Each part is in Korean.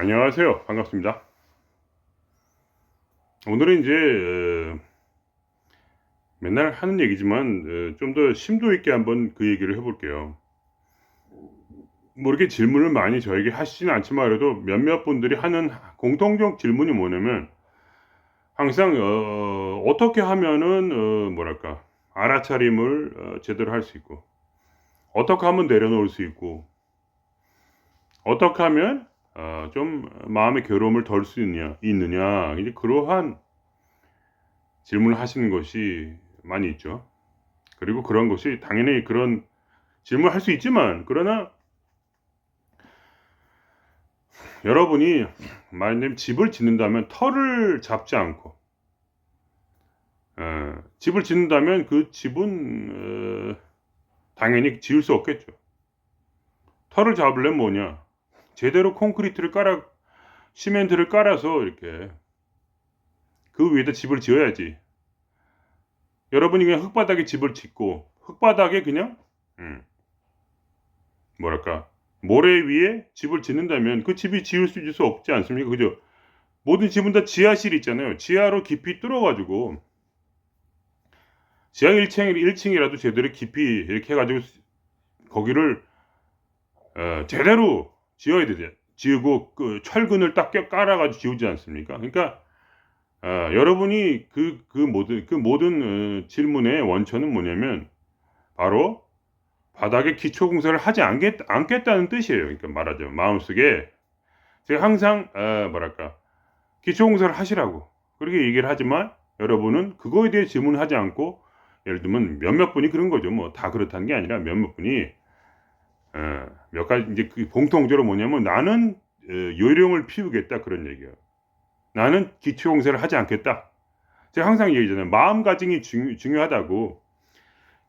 안녕하세요. 반갑습니다. 오늘은 이제 맨날 하는 얘기지만 좀 더 심도 있게 한번 그 얘기를 해볼게요. 뭐 이렇게 질문을 많이 저에게 하시지는 않지만 그래도 몇몇 분들이 하는 공통적 질문이 뭐냐면 항상 어떻게 하면은 뭐랄까 알아차림을 제대로 할 수 있고 어떻게 하면 내려놓을 수 있고 어떻게 하면 좀 마음의 괴로움을 덜 수 있느냐 이제 그러한 질문을 하시는 것이 많이 있죠. 그리고 그런 것이 당연히 그런 질문을 할 수 있지만 그러나 여러분이 만약에 집을 짓는다면 터를 잡지 않고 집을 짓는다면 그 집은 당연히 지을 수 없겠죠. 터를 잡으려면 뭐냐? 제대로 콘크리트를 깔아 시멘트를 깔아서 이렇게 그 위에다 집을 지어야지. 여러분이 그냥 흙바닥에 집을 짓고 흙바닥에 그냥 음, 뭐랄까 모래 위에 집을 짓는다면 그 집이 지을 수 없지 않습니까? 그죠? 모든 집은 다 지하실이 있잖아요. 지하로 깊이 뚫어가지고 지하 1층이라도 제대로 깊이 이렇게 해가지고 거기를 제대로 지어야 되죠. 지우고 그 철근을 딱 깔아가지고 지우지 않습니까? 그러니까 여러분이 그 모든 질문의 원천은 뭐냐면 바로 바닥에 기초 공사를 하지 않겠다는 뜻이에요. 그러니까 말하자면 마음속에 제가 항상 뭐랄까 기초 공사를 하시라고 그렇게 얘기를 하지만 여러분은 그거에 대해 질문하지 않고 예를 들면 몇몇 분이 그런 거죠. 뭐 다 그렇다는 게 아니라 몇몇 분이 몇 가지 이제 그 공통적으로 뭐냐면 나는 요령을 피우겠다 그런 얘기예요. 나는 기초 공사를 하지 않겠다. 제가 항상 얘기하잖아요. 마음가짐이 중요하다고.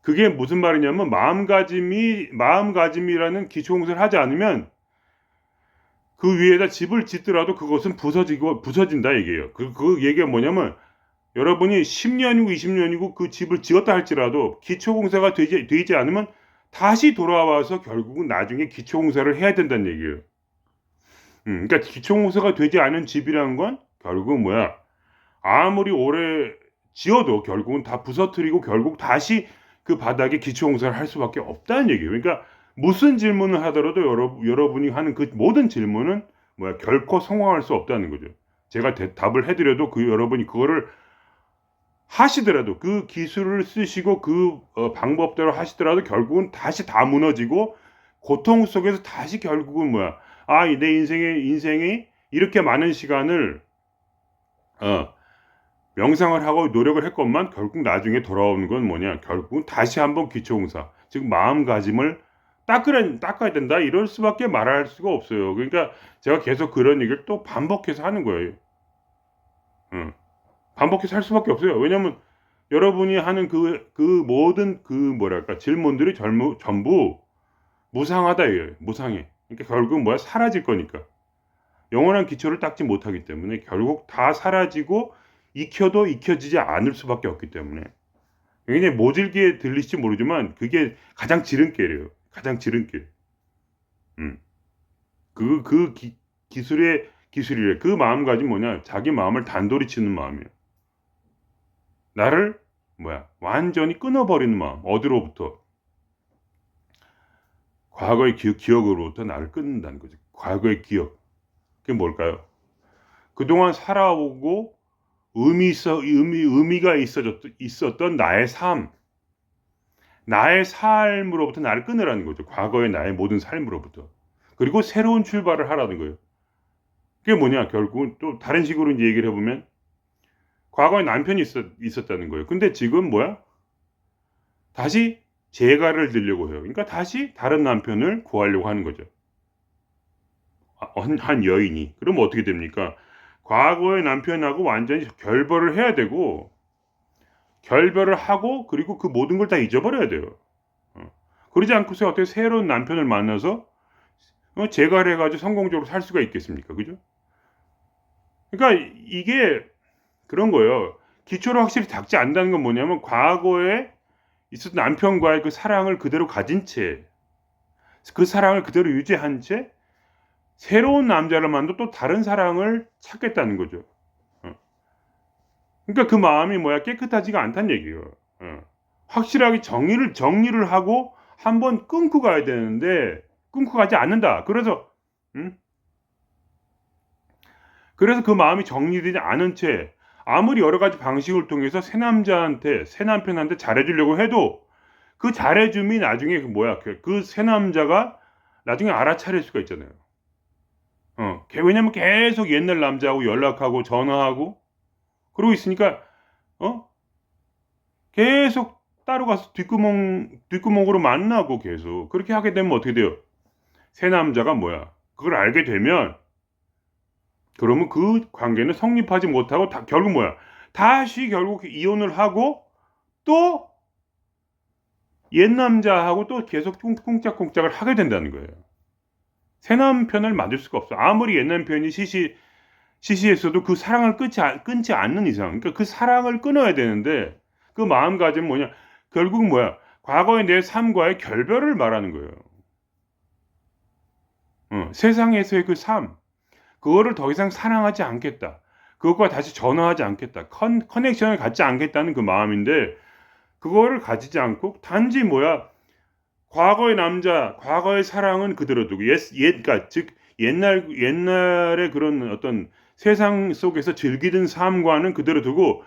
그게 무슨 말이냐면 마음가짐이라는 기초 공사를 하지 않으면 그 위에다 집을 짓더라도 그것은 부서진다 얘기예요. 그 얘기가 뭐냐면 여러분이 10년이고 20년이고 그 집을 지었다 할지라도 기초 공사가 되지 않으면 다시 돌아와서 결국은 나중에 기초 공사를 해야 된다는 얘기예요. 그러니까 기초 공사가 되지 않은 집이라는 건 결국은 뭐야? 아무리 오래 지어도 결국은 다 부서뜨리고 결국 다시 그 바닥에 기초 공사를 할 수밖에 없다는 얘기예요. 그러니까 무슨 질문을 하더라도 여러분이 하는 그 모든 질문은 뭐야? 결코 성공할 수 없다는 거죠. 제가 답을 해드려도 그 여러분이 그거를 하시더라도 그 기술을 쓰시고 그 방법대로 하시더라도 결국은 다시 다 무너지고 고통 속에서 다시 결국은 뭐야? 내 인생이 이렇게 많은 시간을 어, 명상을 하고 노력을 했건만 결국 나중에 돌아오는 건 뭐냐? 결국은 다시 한번 기초공사, 즉 마음가짐을 닦아야 된다. 이럴 수밖에 말할 수가 없어요. 그러니까 제가 계속 그런 얘기를 또 반복해서 하는 거예요. 반복해서 할 수밖에 없어요. 왜냐하면 여러분이 하는 그 모든 그 뭐랄까 질문들이 전부 무상하다 이거예요. 무상해. 그러니까 결국은 뭐야? 사라질 거니까. 영원한 기초를 닦지 못하기 때문에 결국 다 사라지고 익혀도 익혀지지 않을 수밖에 없기 때문에 굉장히 모질게 들릴지 모르지만 그게 가장 지름길이에요. 가장 지름길. 음. 기술이래. 그 마음가짐 뭐냐? 자기 마음을 단도리 치는 마음이에요. 나를 뭐야? 완전히 끊어버리는 마음. 어디로부터? 과거의 기억으로부터 나를 끊는다는 거죠. 과거의 기억. 그게 뭘까요? 그동안 살아오고 의미가 있었던 나의 삶. 나의 삶으로부터 나를 끊으라는 거죠. 과거의 나의 모든 삶으로부터. 그리고 새로운 출발을 하라는 거예요. 그게 뭐냐? 결국은 또 다른 식으로 이제 얘기를 해보면 과거에 남편이 있었다는 거예요. 근데 지금 뭐야? 다시 재가를 들려고 해요. 그러니까 다시 다른 남편을 구하려고 하는 거죠. 한 여인이. 그러면 어떻게 됩니까? 과거의 남편하고 완전히 결별을 해야 되고 결별을 하고 그리고 그 모든 걸 다 잊어버려야 돼요. 그러지 않고서 어떻게 새로운 남편을 만나서 재가를 해가지고 성공적으로 살 수가 있겠습니까? 그죠? 그러니까 이게 그런 거예요. 기초를 확실히 닦지 않는다는 건 뭐냐면 과거에 있었던 남편과의 그 사랑을 그대로 가진 채 그 사랑을 그대로 유지한 채 새로운 남자를 만나도 또 다른 사랑을 찾겠다는 거죠. 어. 그러니까 그 마음이 뭐야? 깨끗하지가 않다는 얘기예요. 확실하게 정리를 하고 한번 끊고 가야 되는데 끊고 가지 않는다. 그래서 음? 그래서 그 마음이 정리되지 않은 채 아무리 여러 가지 방식을 통해서 새 남자한테 새 남편한테 잘해주려고 해도 그 잘해줌이 나중에 그 뭐야? 그 새 남자가 나중에 알아차릴 수가 있잖아요. 왜냐면 계속 옛날 남자하고 연락하고 전화하고 그러고 있으니까 어? 계속 따로 가서 뒷구멍으로 만나고 계속 그렇게 하게 되면 어떻게 돼요? 새 남자가 뭐야? 그걸 알게 되면 그러면 그 관계는 성립하지 못하고 결국 뭐야? 다시 결국 이혼을 하고 또 옛 남자하고 또 계속 꿍짝꿍짝을 하게 된다는 거예요. 새 남편을 만들 수가 없어. 아무리 옛 남편이 시시했어도 그 사랑을 끊지 않는 이상, 그러니까 그 사랑을 끊어야 되는데 그 마음가짐은 뭐냐? 결국 뭐야? 과거의 내 삶과의 결별을 말하는 거예요. 세상에서의 그 삶, 그거를 더 이상 사랑하지 않겠다. 그것과 다시 전화하지 않겠다. 커넥션을 갖지 않겠다는 그 마음인데 그거를 가지지 않고 단지 뭐야? 과거의 남자, 과거의 사랑은 그대로 두고 그러니까 즉 옛날의 그런 어떤 세상 속에서 즐기던 삶과는 그대로 두고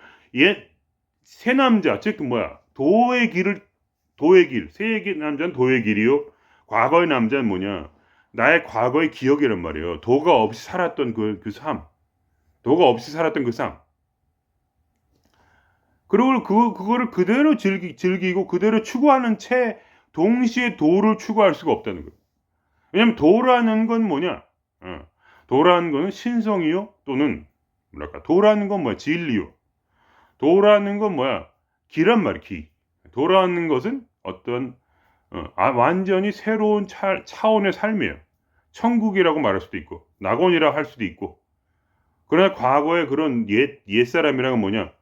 새 남자, 즉 뭐야? 도의 길, 새 남자는 도의 길이요. 과거의 남자는 뭐냐? 나의 과거의 기억이란 말이에요. 도가 없이 살았던 그 삶. 도가 없이 살았던 그 삶. 그리고 그거를 그대로 즐기고 그대로 추구하는 채 동시에 도를 추구할 수가 없다는 거예요. 왜냐면 도라는 건 뭐냐? 도라는 거는 신성이요 또는 뭐랄까? 도라는 건 뭐야? 진리요. 도라는 건 뭐야? 기란 말이야. 기. 도라는 것은 어떤 완전히 새로운 차원의 삶이에요. 천국이라고 말할 수도 있고 낙원이라 할 수도 있고. 그러나 과거의 그런 옛사람이란 뭐냐?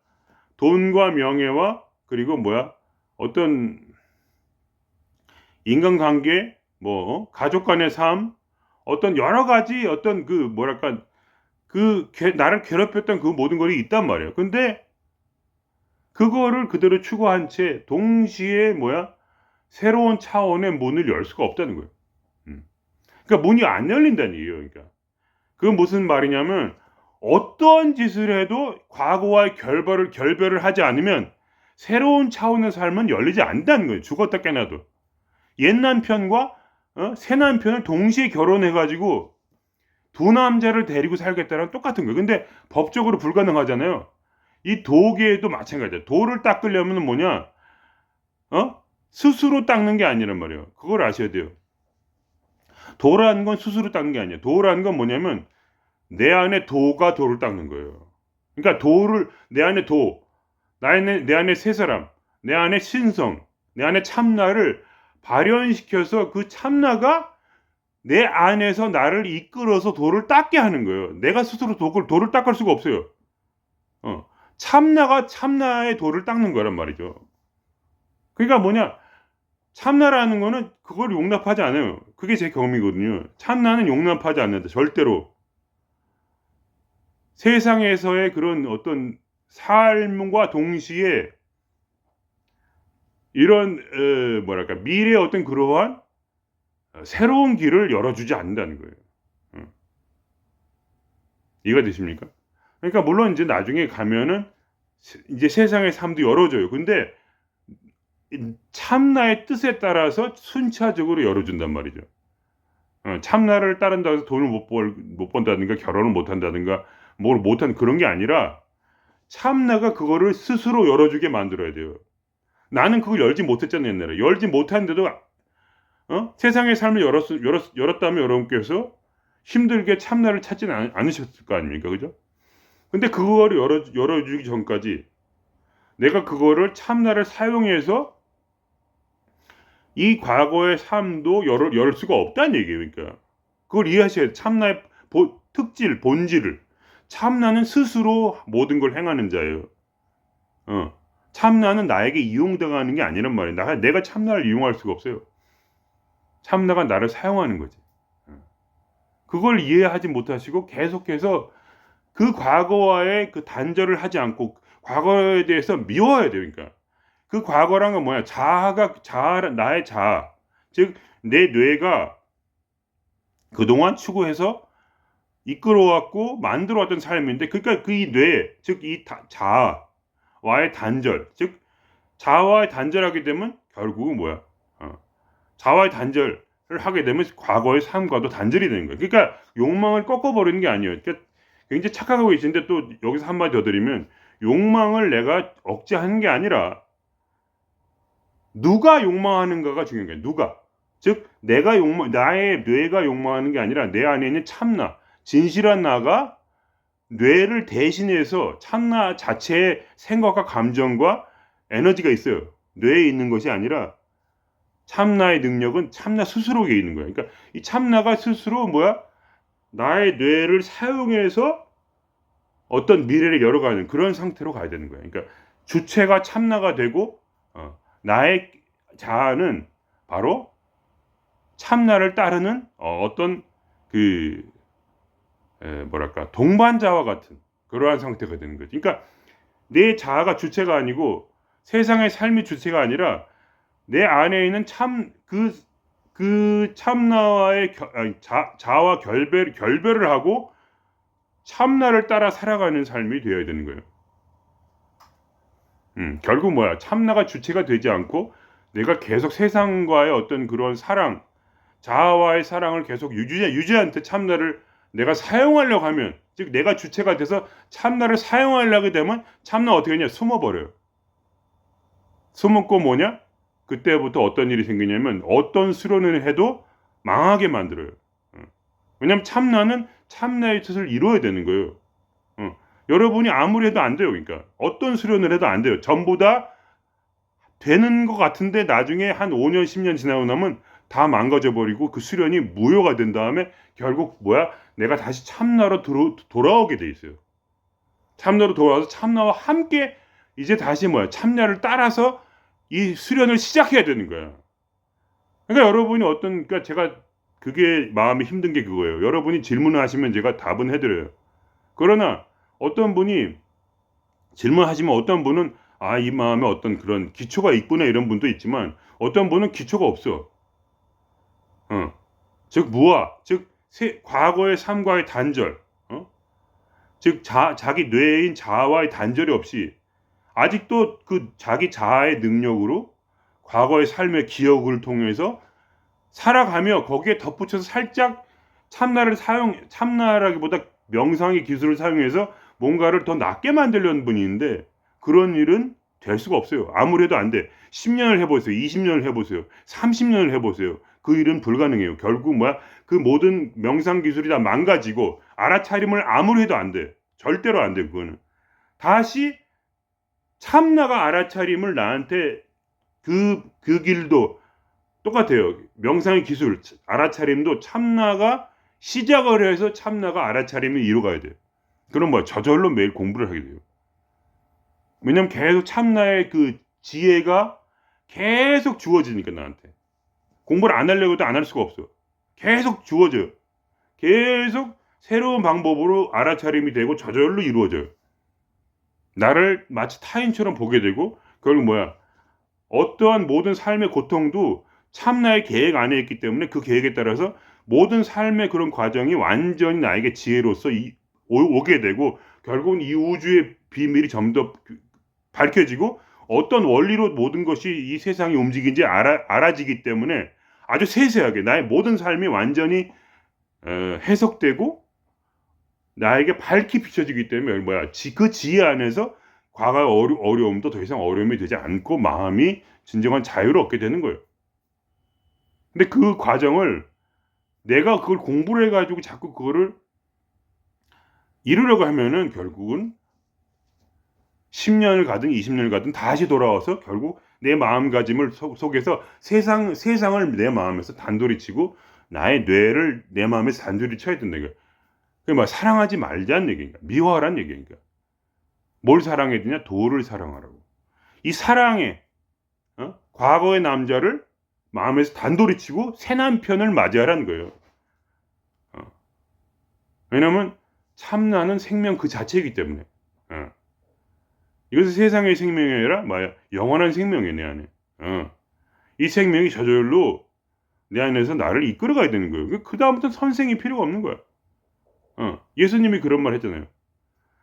돈과 명예와 그리고 뭐야? 어떤 인간관계, 가족 간의 삶, 어떤 여러 가지 어떤 그 뭐랄까 나를 괴롭혔던 그 모든 것이 있단 말이에요. 근데 그거를 그대로 추구한 채 동시에 뭐야? 새로운 차원의 문을 열 수가 없다는 거예요. 그러니까 문이 안 열린다는 얘기예요. 그러니까 그건 무슨 말이냐면 어떤 짓을 해도 과거와의 결별을 하지 않으면 새로운 차원의 삶은 열리지 않는다는 거예요. 죽었다 깨나도. 옛 남편과 새 남편을 동시에 결혼해가지고 두 남자를 데리고 살겠다는 똑같은 거예요. 근데 법적으로 불가능하잖아요. 이 도계도 마찬가지야. 도를 닦으려면 뭐냐? 스스로 닦는 게 아니란 말이에요. 그걸 아셔야 돼요. 도라는 건 스스로 닦는 게 아니에요. 도라는 건 뭐냐면 내 안에 도가 도를 닦는 거예요. 그러니까 내 안에 내 안에 새 사람, 내 안에 신성, 내 안에 참나를 발현시켜서 그 참나가 내 안에서 나를 이끌어서 도를 닦게 하는 거예요. 내가 스스로 도를 닦을 수가 없어요. 참나가 참나의 도를 닦는 거란 말이죠. 그러니까 뭐냐? 참나라는 거는 그걸 용납하지 않아요. 그게 제 경험이거든요. 참나는 용납하지 않는다. 절대로. 세상에서의 그런 어떤 삶과 동시에 이런 뭐랄까 미래의 어떤 그러한 새로운 길을 열어주지 않는다는 거예요. 이해가 되십니까? 그러니까 물론 이제 나중에 가면은 이제 세상의 삶도 열어줘요. 근데 참나의 뜻에 따라서 순차적으로 열어준단 말이죠. 참나를 따른다고 해서 돈을 못 번다든가 결혼을 못 한다든가 뭘 못하는 그런 게 아니라 참나가 그거를 스스로 열어주게 만들어야 돼요. 나는 그걸 열지 못했잖아요. 옛날에. 열지 못하는데도 세상의 삶을 열었다면 여러분께서 힘들게 참나를 찾지는 않으셨을 거 아닙니까? 그죠? 근데 그거를 열어주기 전까지 내가 그거를 참나를 사용해서 이 과거의 삶도 열 수가 없다는 얘기예요. 그러니까 그걸 이해하셔야 돼요. 참나의 특질, 본질을. 참나는 스스로 모든 걸 행하는 자예요. 참나는 나에게 이용당하는 게 아니란 말이에요. 내가 참나를 이용할 수가 없어요. 참나가 나를 사용하는 거지. 그걸 이해하지 못하시고 계속해서 그 과거와의 그 단절을 하지 않고 과거에 대해서 미워해야 돼요. 그러니까 그 과거란 건 뭐야? 나의 자아. 즉 내 뇌가 그동안 추구해서 이끌어 왔고 만들어 왔던 삶인데, 그러니까 그 이 뇌, 즉 이 자아와의 단절, 즉 자아와의 단절하게 되면 결국은 뭐야? 자아와의 단절을 하게 되면 과거의 삶과도 단절이 되는 거예요. 그러니까 욕망을 꺾어버리는 게 아니에요. 그러니까 굉장히 착각하고 계시는데, 또 여기서 한마디 더 드리면, 욕망을 내가 억제하는 게 아니라 누가 욕망하는가가 중요한 거예요. 누가. 즉 나의 뇌가 욕망하는 게 아니라 내 안에 있는 참나, 진실한 나가 뇌를 대신해서 참나 자체의 생각과 감정과 에너지가 있어요. 뇌에 있는 것이 아니라 참나의 능력은 참나 스스로에 있는 거예요. 그러니까 이 참나가 스스로 뭐야? 나의 뇌를 사용해서 어떤 미래를 열어가는 그런 상태로 가야 되는 거예요. 그러니까 주체가 참나가 되고, 나의 자아는 바로 참나를 따르는 어떤 그 뭐랄까 동반자와 같은 그러한 상태가 되는 거죠. 그러니까 내 자아가 주체가 아니고 세상의 삶이 주체가 아니라 내 안에 있는 그 참나와의 자아와 결별을 하고 참나를 따라 살아가는 삶이 되어야 되는 거예요. 결국 뭐야? 참나가 주체가 되지 않고 내가 계속 세상과의 어떤 그런 사랑, 자아와의 사랑을 계속 유지한테 참나를 내가 사용하려고 하면, 즉 내가 주체가 돼서 참나를 사용하려게 되면 참나 어떻게 하냐? 숨어버려요. 숨었고 뭐냐? 그때부터 어떤 일이 생기냐면 어떤 수련을 해도 망하게 만들어요. 왜냐하면 참나는 참나의 뜻을 이루어야 되는 거예요. 여러분이 아무리 해도 안 돼요. 그러니까 어떤 수련을 해도 안 돼요. 전부 다 되는 것 같은데 나중에 한 5년 10년 지나고 나면 다 망가져 버리고 그 수련이 무효가 된 다음에 결국 뭐야? 내가 다시 참나로 돌아오게 돼 있어요. 참나로 돌아와서 참나와 함께 이제 다시 뭐야? 참나를 따라서 이 수련을 시작해야 되는 거야. 그러니까 여러분이 그러니까 제가 그게 마음이 힘든 게 그거예요. 여러분이 질문을 하시면 제가 답은 해드려요. 그러나 어떤 분이 질문하시면 어떤 분은 이 마음에 어떤 그런 기초가 있구나 이런 분도 있지만, 어떤 분은 기초가 없어. 즉 무아, 즉 과거의 삶과의 단절, 즉 자기 뇌인 자아와의 단절이 없이 아직도 그 자기 자아의 능력으로 과거의 삶의 기억을 통해서 살아가며 거기에 덧붙여서 살짝 참나라기보다 명상의 기술을 사용해서 뭔가를 더 낫게 만들려는 분이 있는데, 그런 일은 될 수가 없어요. 아무래도 안 돼. 10년을 해보세요. 20년을 해보세요. 30년을 해보세요. 그 일은 불가능해요. 결국 뭐야? 그 모든 명상 기술이 다 망가지고 알아차림을 아무리 해도 안 돼. 절대로 안 돼. 그거는. 다시 참나가 알아차림을 나한테 그 길도 똑같아요. 명상의 기술, 알아차림도 참나가 시작을 해서 참나가 알아차림을 이루어가야 돼요. 그럼 뭐 저절로 매일 공부를 하게 돼요. 왜냐면 계속 참나의 그 지혜가 계속 주어지니까 나한테. 공부를 안 하려고 해도 안 할 수가 없어. 계속 주어져요. 계속 새로운 방법으로 알아차림이 되고 저절로 이루어져요. 나를 마치 타인처럼 보게 되고, 결국 뭐야? 어떠한 모든 삶의 고통도 참나의 계획 안에 있기 때문에 그 계획에 따라서 모든 삶의 그런 과정이 완전히 나에게 지혜로서 오게 되고, 결국은 이 우주의 비밀이 좀 더 밝혀지고 어떤 원리로 모든 것이 이 세상이 움직이는지 알아지기 때문에 아주 세세하게 나의 모든 삶이 완전히 해석되고 나에게 밝히 비춰지기 때문에 뭐야? 그 지혜 안에서 과거의 어려움도 더 이상 어려움이 되지 않고 마음이 진정한 자유를 얻게 되는 거예요. 근데 그 과정을 내가 그걸 공부를 해가지고 자꾸 그거를 이루려고 하면은 결국은 10년을 가든 20년을 가든 다시 돌아와서 결국 내 마음가짐을 속에서 세상을 내 마음에서 단도리 치고 나의 뇌를 내 마음에서 단도리 쳐야 된다. 그게 막 사랑하지 말자는 얘기인가? 미워하라는 얘기인가? 뭘 사랑해야 되냐? 도를 사랑하라고. 이 사랑에 과거의 남자를 마음에서 단도리 치고 새 남편을 맞이하라는 거예요. 왜냐면 참나는 생명 그 자체이기 때문에. 어. 이것은 세상의 생명이 아니라 뭐야? 영원한 생명이에요, 내 안에. 이 생명이 저절로 내 안에서 나를 이끌어 가야 되는 거예요. 그다음부터는 선생이 필요가 없는 거야. 예수님이 그런 말 했잖아요.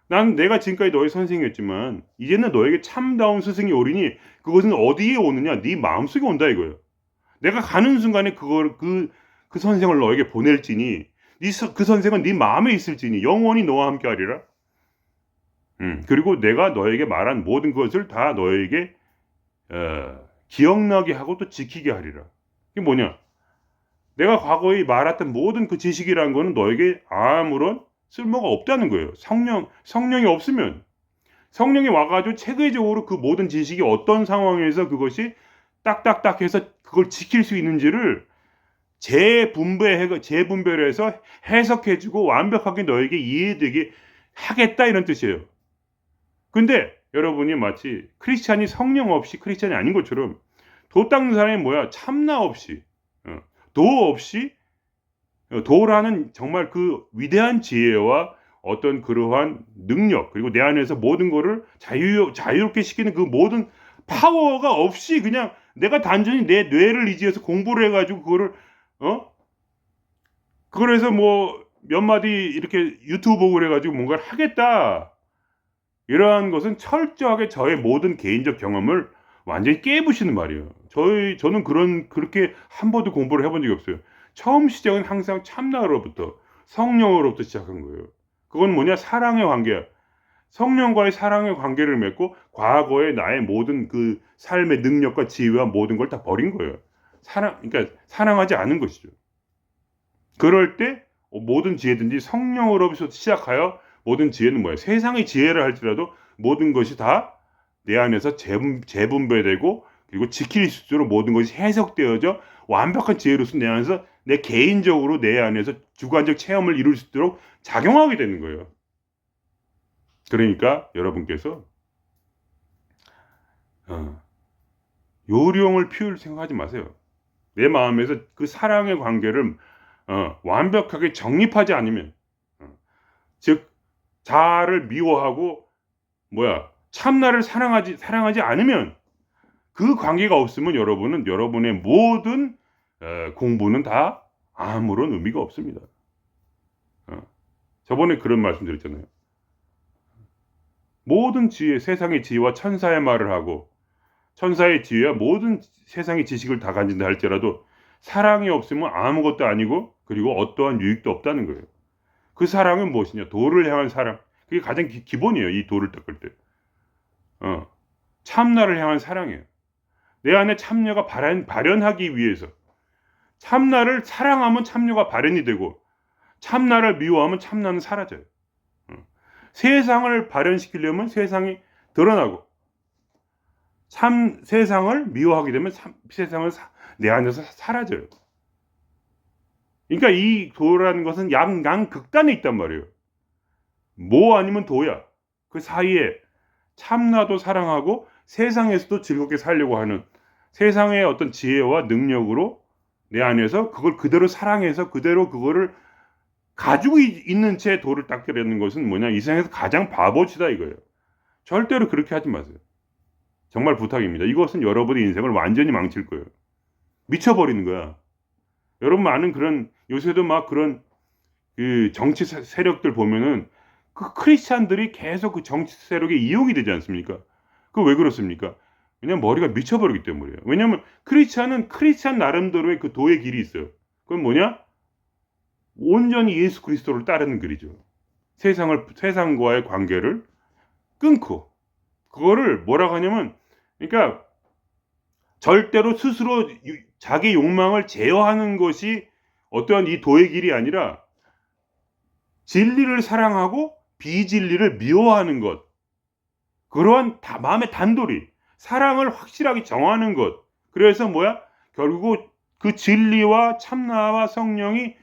난 내가 지금까지 너의 선생이었지만 이제는 너에게 참다운 스승이 오리니 그것은 어디에 오느냐? 네 마음속에 온다 이거예요. 내가 가는 순간에 그걸 그 선생을 너에게 보낼지니 그 선생은 네 마음에 있을지니 영원히 너와 함께 하리라. 그리고 내가 너에게 말한 모든 것을 다 너에게 기억나게 하고 또 지키게 하리라. 이게 뭐냐? 내가 과거에 말했던 모든 그 지식이라는 거는 너에게 아무런 쓸모가 없다는 거예요. 성령이 없으면 성령이 와가지고 체계적으로 그 모든 지식이 어떤 상황에서 그것이 딱딱딱 해서 그걸 지킬 수 있는지를 재분별해서 해석해주고 완벽하게 너에게 이해되게 하겠다 이런 뜻이에요. 근데 여러분이 마치 크리스찬이 성령 없이 크리스찬이 아닌 것처럼 도 닦는 사람이 뭐야? 참나 없이 도 없이 도라는 정말 그 위대한 지혜와 어떤 그러한 능력 그리고 내 안에서 모든 거를 자유롭게 시키는 그 모든 파워가 없이 그냥 내가 단순히 내 뇌를 의지해서 공부를 해가지고 그걸 해서 뭐 몇 마디 이렇게 유튜브 보고 그래가지고 뭔가를 하겠다. 이러한 것은 철저하게 저의 모든 개인적 경험을 완전히 깨부시는 말이에요. 저는 그렇게 한 번도 공부를 해본 적이 없어요. 처음 시작은 항상 참나로부터 성령으로부터 시작한 거예요. 그건 뭐냐? 사랑의 관계야. 성령과의 사랑의 관계를 맺고 과거의 나의 모든 그 삶의 능력과 지혜와 모든 걸 다 버린 거예요. 그러니까 사랑하지 않은 것이죠. 그럴 때 모든 지혜든지 성령으로부터 시작하여 모든 지혜는 뭐야? 세상의 지혜를 할지라도 모든 것이 다 내 안에서 재분배되고 그리고 지킬 수 있도록 모든 것이 해석되어져 완벽한 지혜로서 내 안에서 내 개인적으로 내 안에서 주관적 체험을 이룰 수 있도록 작용하게 되는 거예요. 그러니까 여러분께서 요령을 피울 생각하지 마세요. 내 마음에서 그 사랑의 관계를 완벽하게 정립하지 않으면 즉 자아를 미워하고 참나를 사랑하지 않으면 그 관계가 없으면 여러분은 여러분의 모든 공부는 다 아무런 의미가 없습니다. 저번에 그런 말씀 드렸잖아요. 모든 지혜, 세상의 지혜와 천사의 말을 하고 천사의 지혜와 모든 세상의 지식을 다 가진다 할지라도 사랑이 없으면 아무것도 아니고 그리고 어떠한 유익도 없다는 거예요. 그 사랑은 무엇이냐? 도를 향한 사랑. 그게 가장 기본이에요. 이 도를 닦을 때. 참나를 향한 사랑이에요. 내 안에 참녀가 발현하기 위해서 참나를 사랑하면 참녀가 발현이 되고 참나를 미워하면 참나는 사라져요. 세상을 발현시키려면 세상이 드러나고 세상을 미워하게 되면 세상은 내 안에서 사라져요. 그러니까 이 도라는 것은 양극단에 있단 말이에요. 뭐 아니면 도야. 그 사이에 참나도 사랑하고 세상에서도 즐겁게 살려고 하는 세상의 어떤 지혜와 능력으로 내 안에서 그걸 그대로 사랑해서 그대로 그거를 가지고 있는 채 도를 닦으려는 것은 뭐냐? 이 세상에서 가장 바보치다 이거예요. 절대로 그렇게 하지 마세요. 정말 부탁입니다. 이것은 여러분의 인생을 완전히 망칠 거예요. 미쳐버리는 거야. 여러분 아는 그런 요새도 막 그런 그 정치 세력들 보면은 그 크리스찬들이 계속 그 정치 세력에 이용이 되지 않습니까? 그 왜 그렇습니까? 왜냐면 머리가 미쳐버리기 때문이에요. 왜냐면 크리스찬은 크리스찬 나름대로의 그 도의 길이 있어요. 그건 뭐냐? 온전히 예수 그리스도를 따르는 길이죠. 세상과의 관계를 끊고 그거를 뭐라고 하냐면 그러니까 절대로 스스로 자기 욕망을 제어하는 것이 어떠한 이 도의 길이 아니라 진리를 사랑하고 비진리를 미워하는 것. 그러한 마음의 단돌이 사랑을 확실하게 정하는 것. 그래서 결국 그 진리와 참나와 성령이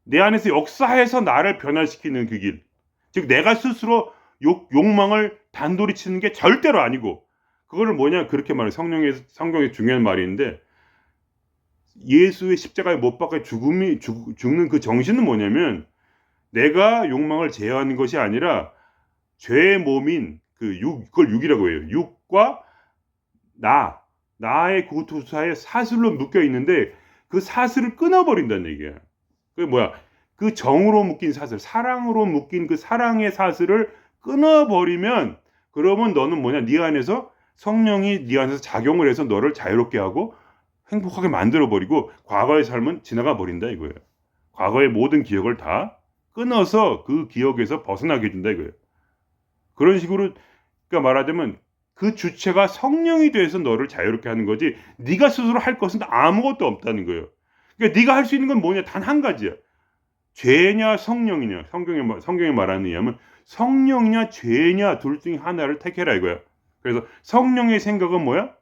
내 안에서 역사해서 나를 변화시키는 그 길. 즉 내가 스스로 욕망을 단돌이 치는 게 절대로 아니고 그거를 그렇게 말해요. 성경의 중요한 말이 있는데 예수의 십자가에 못 박혀 죽는 그 정신은 뭐냐면 내가 욕망을 제어하는 것이 아니라 죄의 몸인 그걸 육이라고 해요. 육과 나의 그 두 사이에 사슬로 묶여 있는데 그 사슬을 끊어버린다는 얘기야. 그 뭐야? 그 정으로 묶인 사슬, 사랑으로 묶인 그 사랑의 사슬을 끊어버리면 그러면 너는 뭐냐? 네 안에서 성령이 네 안에서 작용을 해서 너를 자유롭게 하고 행복하게 만들어버리고 과거의 삶은 지나가 버린다 이거예요. 과거의 모든 기억을 다 끊어서 그 기억에서 벗어나게 해준다 이거예요. 그런 식으로 그러니까 말하자면 그 주체가 성령이 돼서 너를 자유롭게 하는 거지 네가 스스로 할 것은 아무것도 없다는 거예요. 그러니까 네가 할 수 있는 건 뭐냐? 단 한 가지야. 죄냐 성령이냐. 성경에 말하는 의하면 성령이냐 죄냐 둘 중에 하나를 택해라 이거야. 그래서 성령의 생각은 뭐야?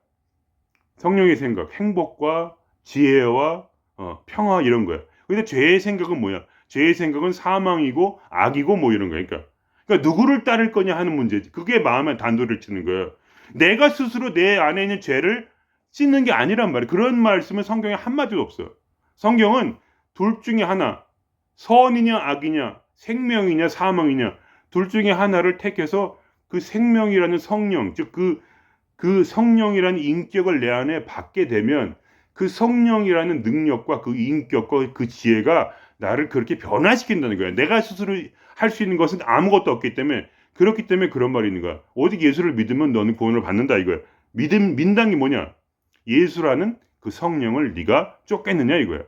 성령의 생각, 행복과 지혜와 평화 이런 거야. 근데 죄의 생각은 뭐야? 죄의 생각은 사망이고 악이고 뭐 이런 거야. 그러니까 누구를 따를 거냐 하는 문제지. 그게 마음에 단도를 치는 거야. 내가 스스로 내 안에 있는 죄를 씻는 게 아니란 말이야. 그런 말씀은 성경에 한마디도 없어. 성경은 둘 중에 하나, 선이냐 악이냐, 생명이냐 사망이냐 둘 중에 하나를 택해서 그 생명이라는 성령, 즉 그 성령이라는 인격을 내 안에 받게 되면 그 성령이라는 능력과 그 인격과 그 지혜가 나를 그렇게 변화시킨다는 거야. 내가 스스로 할 수 있는 것은 아무것도 없기 때문에 그렇기 때문에 그런 말이 있는 거야. 오직 예수를 믿으면 너는 구원을 받는다 이거야. 민당이 뭐냐? 예수라는 그 성령을 네가 쫓겠느냐 이거야.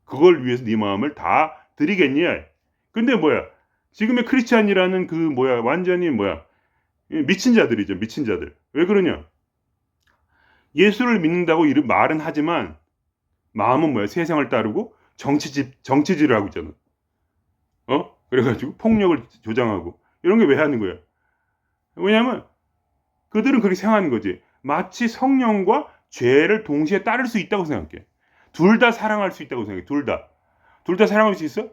그걸 위해서 네 마음을 다 드리겠냐. 근데 뭐야? 지금의 크리스찬이라는 그 뭐야? 완전히 뭐야? 미친 자들이죠. 미친 자들. 왜 그러냐? 예수를 믿는다고 말은 하지만 마음은 뭐야? 세상을 따르고 정치질을 하고 있잖아. 그래가지고 폭력을 조장하고 이런 게 왜 하는 거야? 왜냐하면 그들은 그렇게 생각하는 거지. 마치 성령과 죄를 동시에 따를 수 있다고 생각해. 둘 다 사랑할 수 있다고 생각해. 둘 다 사랑할 수 있어?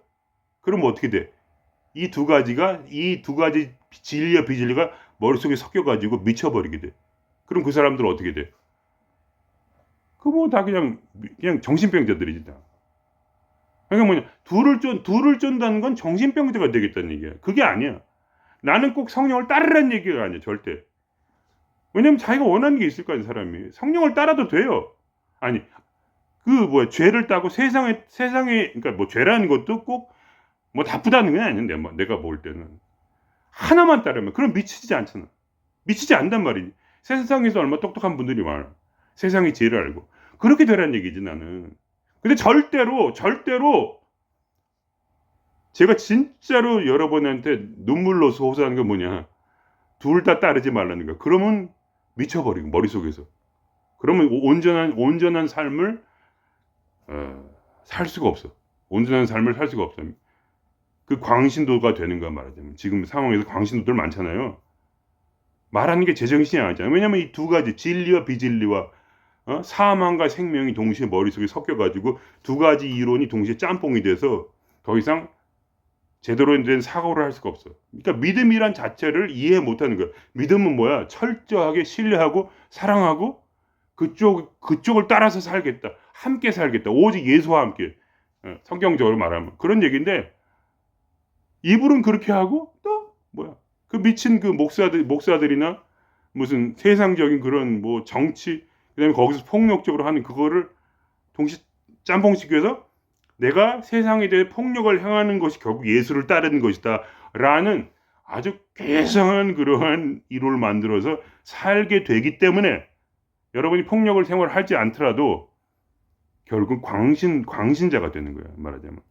그럼 뭐 어떻게 돼? 이 두 가지 진리와 비진리가 머릿속에 섞여가지고 미쳐버리게 돼. 그럼 그 사람들은 어떻게 돼? 그 뭐 다 그냥 정신병자들이지 다. 그러니까 뭐냐? 둘을 쫀다는 건 정신병자가 되겠다는 얘기야. 그게 아니야. 나는 꼭 성령을 따르라는 얘기가 아니야, 절대. 왜냐면 자기가 원하는 게 있을 거 아니야, 사람이. 성령을 따라도 돼요. 아니, 죄를 따고 세상에, 그러니까 뭐 죄라는 것도 꼭 뭐 나쁘다는 건 아닌데, 내가 볼 때는. 하나만 따르면, 그럼 미치지 않잖아. 미치지 않단 말이지. 세상에서 얼마나 똑똑한 분들이 많아. 세상의 지혜를 알고. 그렇게 되라는 얘기지, 나는. 근데 절대로 제가 진짜로 여러분한테 눈물로서 호소하는 게 뭐냐. 둘 다 따르지 말라는 거야. 그러면 미쳐버리고, 머릿속에서. 그러면 온전한 삶을 살 수가 없어. 온전한 삶을 살 수가 없어. 그 광신도가 되는 거야 말하자면. 지금 상황에서 광신도들 많잖아요. 말하는 게 제정신이 아니잖아요. 왜냐면 이 두 가지 진리와 비진리와 사망과 생명이 동시에 머릿속에 섞여가지고 두 가지 이론이 동시에 짬뽕이 돼서 더 이상 제대로 된 사고를 할 수가 없어. 그러니까 믿음이란 자체를 이해 못하는 거야. 믿음은 뭐야? 철저하게 신뢰하고 사랑하고 그쪽을 따라서 살겠다. 함께 살겠다. 오직 예수와 함께. 성경적으로 말하면 그런 얘기인데 이불은 그렇게 하고 또 뭐야? 그 미친 그 목사들이나 무슨 세상적인 그런 뭐 정치 그다음에 거기서 폭력적으로 하는 그거를 동시 짬뽕시켜서 내가 세상에 대해 폭력을 행하는 것이 결국 예수를 따르는 것이다 라는 아주 괴상한 그러한 이론을 만들어서 살게 되기 때문에 여러분이 폭력을 생활하지 않더라도 결국 광신자가 되는 거야 말하자면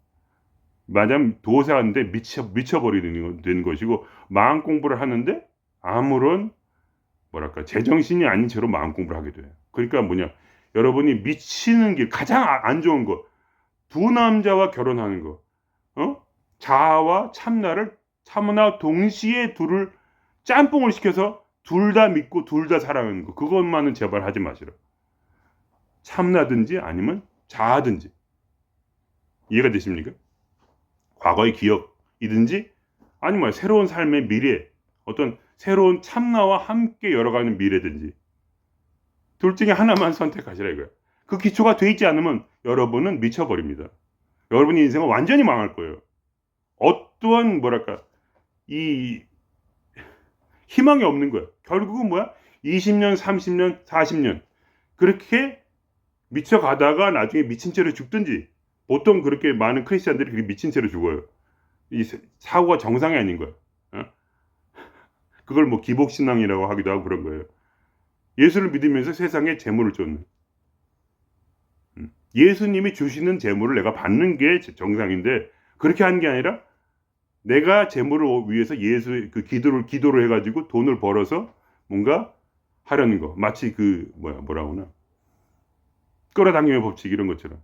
도사인데 미쳐버리는 것이고 마음 공부를 하는데 아무런 뭐랄까 제정신이 아닌 채로 마음 공부를 하게 돼요. 그러니까 뭐냐 여러분이 미치는 길 가장 안 좋은 거 두 남자와 결혼하는 거 자아와 참나 동시에 둘을 짬뽕을 시켜서 둘 다 믿고 둘 다 사랑하는 거 그것만은 제발 하지 마시라. 참나든지 아니면 자아든지 이해가 되십니까? 과거의 기억이든지 아니면 새로운 삶의 미래 어떤 새로운 참나와 함께 열어가는 미래든지 둘 중에 하나만 선택하시라 이거야. 그 기초가 돼 있지 않으면 여러분은 미쳐버립니다. 여러분의 인생은 완전히 망할 거예요. 어떠한 뭐랄까 이 희망이 없는 거야. 결국은 뭐야? 20년, 30년, 40년 그렇게 미쳐가다가 나중에 미친 채로 죽든지, 보통 그렇게 많은 크리스천들이 그렇게 미친 채로 죽어요. 이 사고가 정상이 아닌 거야. 어? 그걸 뭐 기복신앙이라고 하기도 하고 그런 거예요. 예수를 믿으면서 세상에 재물을 쫓는. 예수님이 주시는 재물을 내가 받는 게 정상인데, 그렇게 하는 게 아니라 내가 재물을 위해서 예수 그 기도를 해가지고 돈을 벌어서 뭔가 하려는 거. 마치 그 뭐라고 하나, 끌어당김의 법칙 이런 것처럼.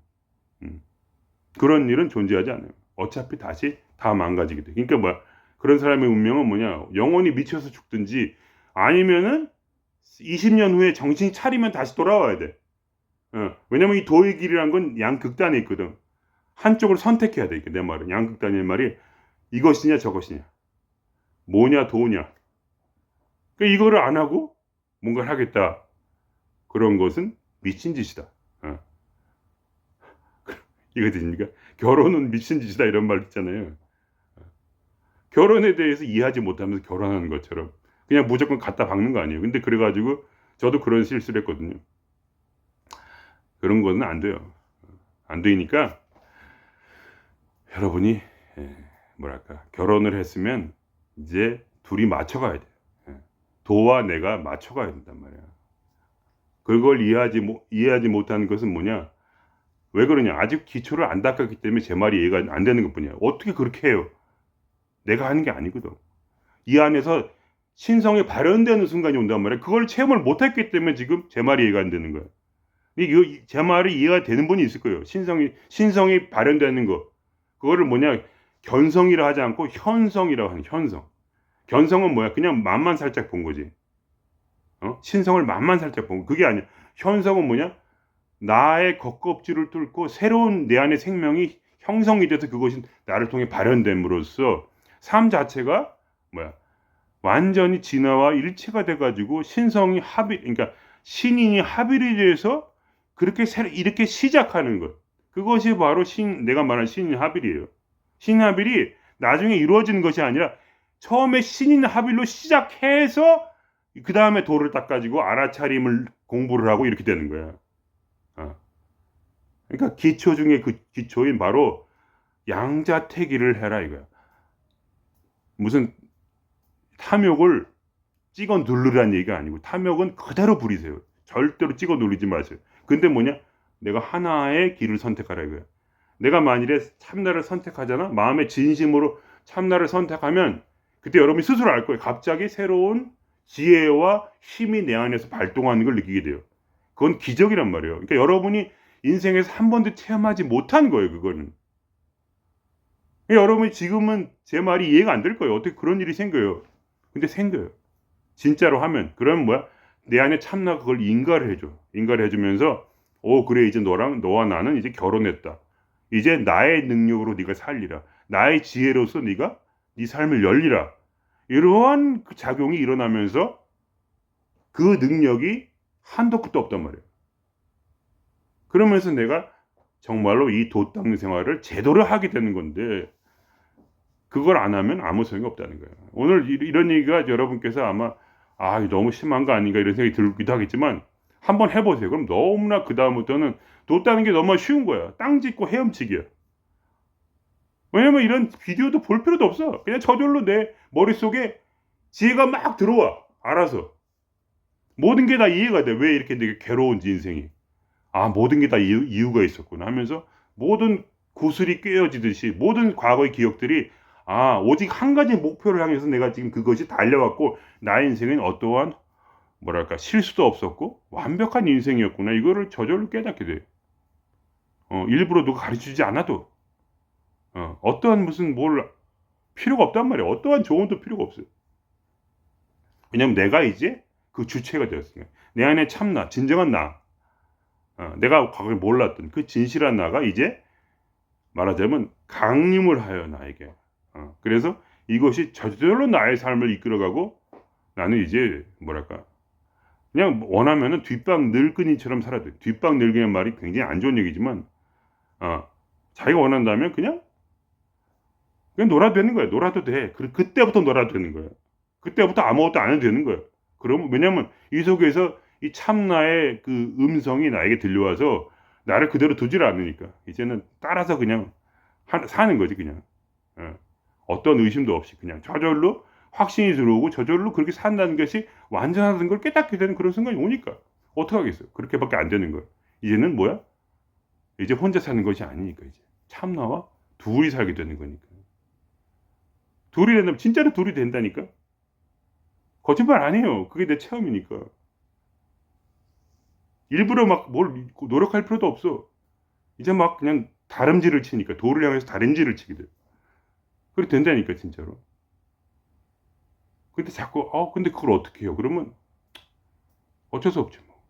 그런 일은 존재하지 않아요. 어차피 다시 다 망가지게 돼. 그러니까 그런 사람의 운명은 뭐냐? 영원히 미쳐서 죽든지, 아니면은 20년 후에 정신 차리면 다시 돌아와야 돼. 왜냐면 이 도의 길이란 건 양극단에 있거든. 한쪽을 선택해야 돼. 내 말은 양극단의 말이 이것이냐 저것이냐, 뭐냐 도냐. 그러니까 이거를 안 하고 뭔가를 하겠다. 그런 것은 미친 짓이다. 이거 됩니까? 결혼은 미친 짓이다 이런 말 있잖아요. 결혼에 대해서 이해하지 못하면서 결혼하는 것처럼 그냥 무조건 갖다 박는 거 아니에요. 근데 그래가지고 저도 그런 실수를 했거든요. 그런 거는 안 돼요. 안 되니까 여러분이 뭐랄까 결혼을 했으면 이제 둘이 맞춰가야 돼요. 도와 내가 맞춰가야 된단 말이야. 그걸 이해하지 못하는 것은 뭐냐? 왜 그러냐? 아직 기초를 안 닦았기 때문에 제 말이 이해가 안 되는 것뿐이야. 어떻게 그렇게 해요? 내가 하는 게 아니거든. 이 안에서 신성이 발현되는 순간이 온단 말이야. 그걸 체험을 못했기 때문에 지금 제 말이 이해가 안 되는 거야. 제 말이 이해가 되는 분이 있을 거예요. 신성이 발현되는 거. 그거를 뭐냐? 견성이라 하지 않고 현성이라고 하는 현성. 견성은 뭐야? 그냥 맛만 살짝 본 거지. 신성을 맛만 살짝 본 거. 그게 아니야. 현성은 뭐냐? 나의 겉껍질을 뚫고 새로운 내 안의 생명이 형성이 돼서 그것이 나를 통해 발현됨으로써 삶 자체가 뭐야? 완전히 진화와 일체가 돼가지고 신성이 그러니까 신인이 합일이 돼서 그렇게 이렇게 시작하는 것. 그것이 바로 내가 말한 신인 합일이에요. 신인 합일이 나중에 이루어지는 것이 아니라 처음에 신인 합일로 시작해서 그 다음에 도를 닦아지고 알아차림을 공부를 하고 이렇게 되는 거야. 그러니까 기초 중에 그 기초인 바로 양자택일을 해라 이거야. 무슨 탐욕을 찍어 누르라는 얘기가 아니고, 탐욕은 그대로 부리세요. 절대로 찍어 누르지 마세요. 근데 뭐냐? 내가 하나의 길을 선택하라 이거야. 내가 만일에 참나를 선택하잖아. 마음의 진심으로 참나를 선택하면 그때 여러분이 스스로 알 거예요. 갑자기 새로운 지혜와 힘이 내 안에서 발동하는 걸 느끼게 돼요. 그건 기적이란 말이에요. 그러니까 여러분이 인생에서 한 번도 체험하지 못한 거예요. 그거는. 그러니까 여러분이 지금은 제 말이 이해가 안 될 거예요. 어떻게 그런 일이 생겨요. 근데 생겨요. 진짜로 하면. 그러면 뭐야? 내 안에 참나 그걸 인가를 해줘. 인가를 해주면서 그래 이제 너와 나는 이제 결혼했다. 이제 나의 능력으로 네가 살리라. 나의 지혜로서 네가 네 삶을 열리라. 이러한 그 작용이 일어나면서 그 능력이 한도 끝도 없단 말이에요. 그러면서 내가 정말로 이 도 닦는 생활을 제대로 하게 되는 건데, 그걸 안 하면 아무 소용이 없다는 거예요. 오늘 이런 얘기가 여러분께서 아마 너무 심한 거 아닌가 이런 생각이 들기도 하겠지만 한번 해보세요. 그럼 너무나 그 다음부터는 도 닦는 게 너무 쉬운 거야. 땅 짚고 헤엄치기야. 왜냐면 이런 비디오도 볼 필요도 없어. 그냥 저절로 내 머릿속에 지혜가 막 들어와. 알아서. 모든 게 다 이해가 돼. 왜 이렇게 되게 괴로운지 인생이. 모든 게 다 이유가 있었구나 하면서 모든 구슬이 꿰어지듯이 모든 과거의 기억들이 오직 한 가지 목표를 향해서 내가 지금 그것이 달려왔고 나의 인생은 어떠한 뭐랄까 실수도 없었고 완벽한 인생이었구나. 이거를 저절로 깨닫게 돼요. 일부러 누가 가르치지 않아도 어떠한 무슨 뭘 필요가 없단 말이에요. 어떠한 조언도 필요가 없어요. 왜냐면 내가 이제 그 주체가 되었으니까. 내 안에 참나, 진정한 나, 내가 과거에 몰랐던 그 진실한 나가 이제 말하자면 강림을 하여 나에게. 그래서 이것이 저절로 나의 삶을 이끌어가고 나는 이제 뭐랄까 그냥 원하면은 뒷방 늙은이처럼 살아야 돼. 뒷방 늙은이란 말이 굉장히 안 좋은 얘기지만 자기가 원한다면 그냥 그냥 놀아도 되는 거야. 놀아도 돼. 그때부터 놀아도 되는 거야. 그때부터 아무것도 안 해도 되는 거야. 그럼 왜냐면 이 속에서 이 참나의 그 음성이 나에게 들려와서 나를 그대로 두지를 않으니까 이제는 따라서 그냥 사는 거지 그냥. 어떤 의심도 없이 그냥 저절로 확신이 들어오고 저절로 그렇게 산다는 것이 완전하다는 걸 깨닫게 되는 그런 순간이 오니까 어떡하겠어요. 그렇게밖에 안 되는 거야. 이제는 뭐야? 이제 혼자 사는 것이 아니니까 이제 참나와 둘이 살게 되는 거니까. 둘이 된다면 진짜로 둘이 된다니까. 거짓말 아니에요. 그게 내 체험이니까. 일부러 막 뭘 노력할 필요도 없어. 이제 막 그냥 다름질을 치니까 돌을 향해서 다림질을 치게 돼. 그렇게 된다니까 진짜로. 근데 자꾸 근데 그걸 어떻게 해요? 그러면 어쩔 수 없죠. 뭐.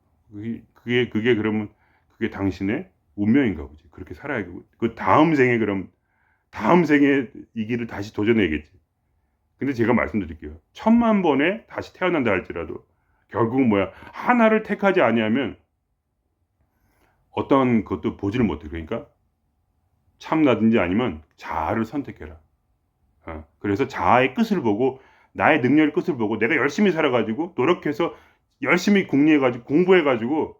그게 그러면 그게 당신의 운명인가 보지. 그렇게 살아야겠고 그 다음 생에 그럼 다음 생에 이 길을 다시 도전해야겠지. 근데 제가 말씀드릴게요. 1000만 번에 다시 태어난다 할지라도 결국은 뭐야? 하나를 택하지 아니하면 어떤 것도 보지를 못해. 그러니까 참나든지 아니면 자아를 선택해라. 그래서 자아의 끝을 보고 나의 능력의 끝을 보고 내가 열심히 살아가지고 노력해서 열심히 궁리해가지고 공부해가지고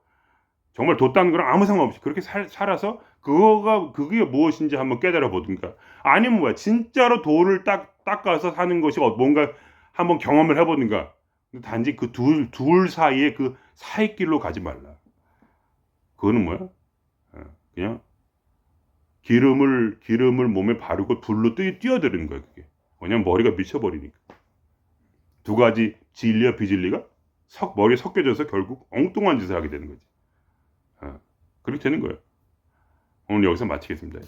정말 돛다는 거랑 아무 상관없이 그렇게 살아서 그게 무엇인지 한번 깨달아 보든가 아니면 뭐야 진짜로 돌을 닦아서 사는 것이 뭔가 한번 경험을 해보든가 단지 그 둘 사이에 그 사이길로 가지 말라. 그거는 뭐야? 그냥 기름을 몸에 바르고 불로 뛰어드는 거야 그게. 왜냐면 머리가 미쳐버리니까. 두 가지 진리와 비진리가 머리에 섞여져서 결국 엉뚱한 짓을 하게 되는 거지. 그렇게 되는 거예요. 오늘 여기서 마치겠습니다.